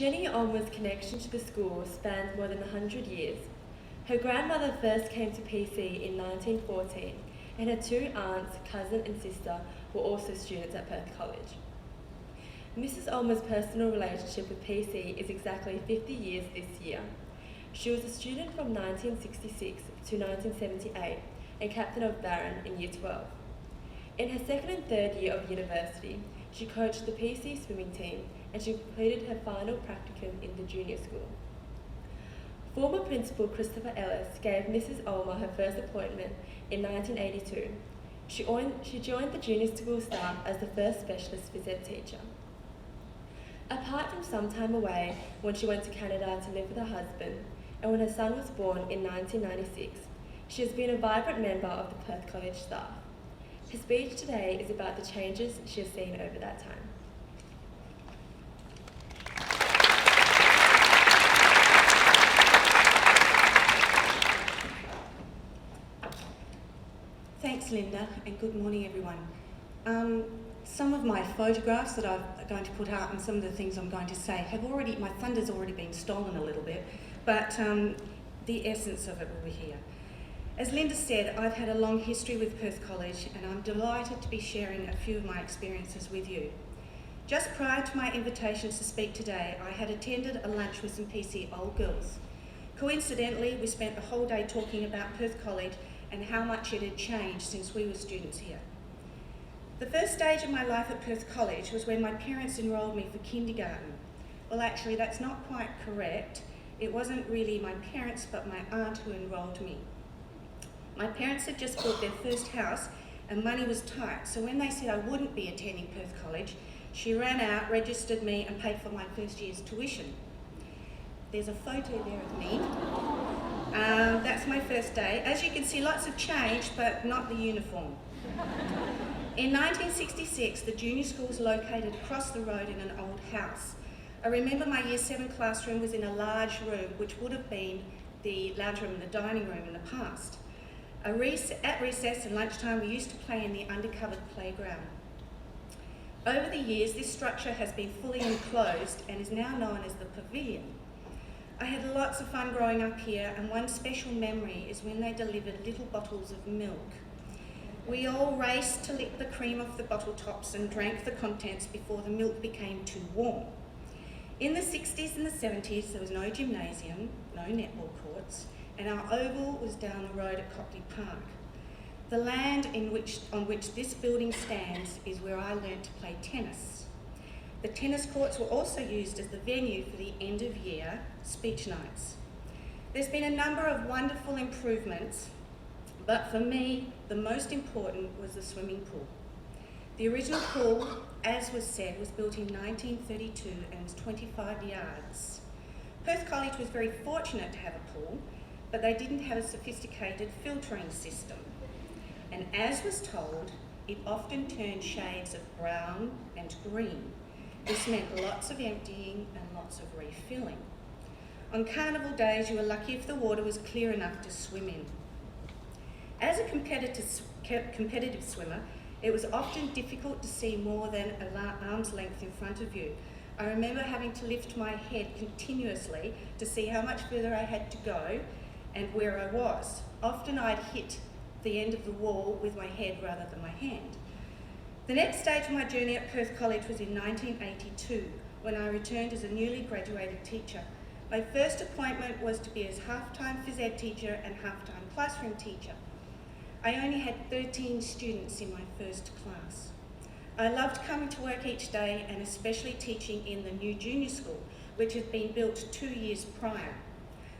Jenny Olma's connection to the school spans more than 100 years. Her grandmother first came to PC in 1914, and her two aunts, cousin and sister, were also students at Perth College. Mrs. Olma's personal relationship with PC is exactly 50 years this year. She was a student from 1966 to 1978 and Captain of Barron in Year 12. In her second and third year of university, she coached the PC swimming team and she completed her final practicum in the Junior School. Former Principal Christopher Ellis gave Mrs. Olma her first appointment in 1982. She joined the Junior School staff as the first specialist phys ed teacher. Apart from some time away when she went to Canada to live with her husband, and when her son was born in 1996, she has been a vibrant member of the Perth College staff. Her speech today is about the changes she has seen over that time. Thanks, Linda, and good morning, everyone. Some of my photographs that I'm going to put out and some of the things I'm going to say my thunder's already been stolen a little bit, but the essence of it will be here. As Linda said, I've had a long history with Perth College and I'm delighted to be sharing a few of my experiences with you. Just prior to my invitation to speak today, I had attended a lunch with some PC old girls. Coincidentally, we spent the whole day talking about Perth College and how much it had changed since we were students here. The first stage of my life at Perth College was when my parents enrolled me for kindergarten. Well, actually, that's not quite correct. It wasn't really my parents, but my aunt who enrolled me. My parents had just bought their first house and money was tight, so when they said I wouldn't be attending Perth College, she ran out, registered me and paid for my first year's tuition. There's a photo there of me. That's my first day. As you can see, lots have changed, but not the uniform. In 1966, the junior school was located across the road in an old house. I remember my Year 7 classroom was in a large room, which would have been the lounge room and the dining room in the past. At recess and lunchtime, we used to play in the undercovered playground. Over the years, this structure has been fully enclosed and is now known as the Pavilion. I had lots of fun growing up here, and one special memory is when they delivered little bottles of milk. We all raced to lick the cream off the bottle tops and drank the contents before the milk became too warm. In the 60s and the 70s, there was no gymnasium, no netball courts, and our oval was down the road at Copley Park. The land on which this building stands is where I learnt to play tennis. The tennis courts were also used as the venue for the end of year speech nights. There's been a number of wonderful improvements, but for me, the most important was the swimming pool. The original pool, as was said, was built in 1932 and was 25 yards. Perth College was very fortunate to have a pool, but they didn't have a sophisticated filtering system. And as was told, it often turned shades of brown and green. This meant lots of emptying and lots of refilling. On carnival days, you were lucky if the water was clear enough to swim in. As a competitive swimmer, it was often difficult to see more than an arm's length in front of you. I remember having to lift my head continuously to see how much further I had to go and where I was. Often I'd hit the end of the wall with my head rather than my hand. The next stage of my journey at Perth College was in 1982, when I returned as a newly graduated teacher. My first appointment was to be as half-time phys ed teacher and half-time classroom teacher. I only had 13 students in my first class. I loved coming to work each day and especially teaching in the new junior school, which had been built 2 years prior.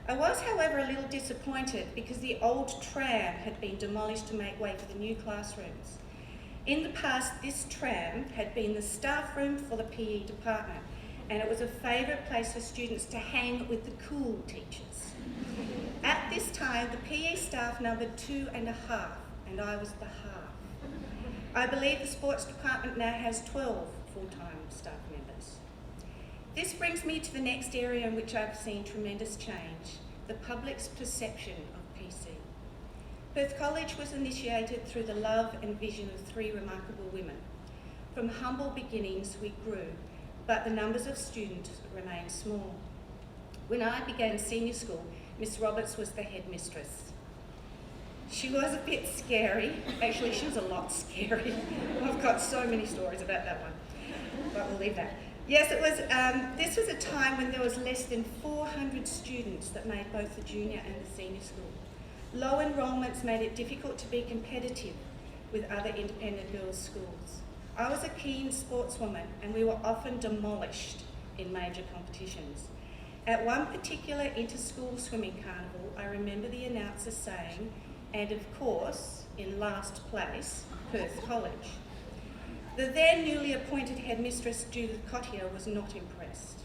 I was, however, a little disappointed because the old tram had been demolished to make way for the new classrooms. In the past, this tram had been the staff room for the PE department, and it was a favourite place for students to hang with the cool teachers. At this time, the PE staff numbered 2.5, and I was the half. I believe the sports department now has 12 full-time staff members. This brings me to the next area in which I've seen tremendous change, the public's perception of PC. Perth College was initiated through the love and vision of 3 remarkable women. From humble beginnings, we grew, but the numbers of students remained small. When I began senior school, Miss Roberts was the headmistress. She was a bit scary. Actually, she was a lot scary. I've got so many stories about that one, but we'll leave that. Yes, it was. This was a time when there was less than 400 students that made both the junior and the senior school. Low enrolments made it difficult to be competitive with other independent girls' schools. I was a keen sportswoman, and we were often demolished in major competitions. At one particular inter-school swimming carnival, I remember the announcer saying, and of course, in last place, Perth College. The then newly appointed headmistress, Judith Cottier, was not impressed.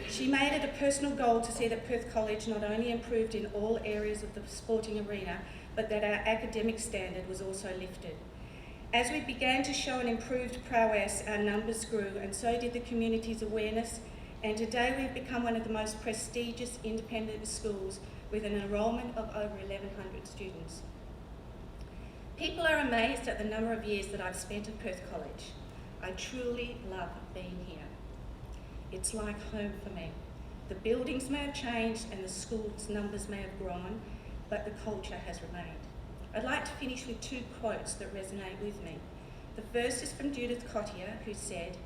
She made it a personal goal to see that Perth College not only improved in all areas of the sporting arena, but that our academic standard was also lifted. As we began to show an improved prowess, our numbers grew, and so did the community's awareness, and today we've become one of the most prestigious independent schools with an enrolment of over 1,100 students. People are amazed at the number of years that I've spent at Perth College. I truly love being here. It's like home for me. The buildings may have changed and the school's numbers may have grown, but the culture has remained. I'd like to finish with two quotes that resonate with me. The first is from Judith Cottier, who said,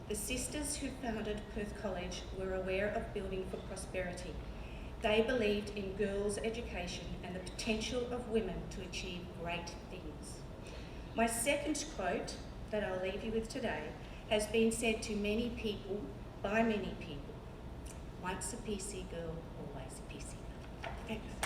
"The sisters who founded Perth College were aware of building for prosperity. They believed in girls' education and the potential of women to achieve great things." My second quote that I'll leave you with today has been said to many people, by many people. Once a PC girl, always a PC girl. Thanks.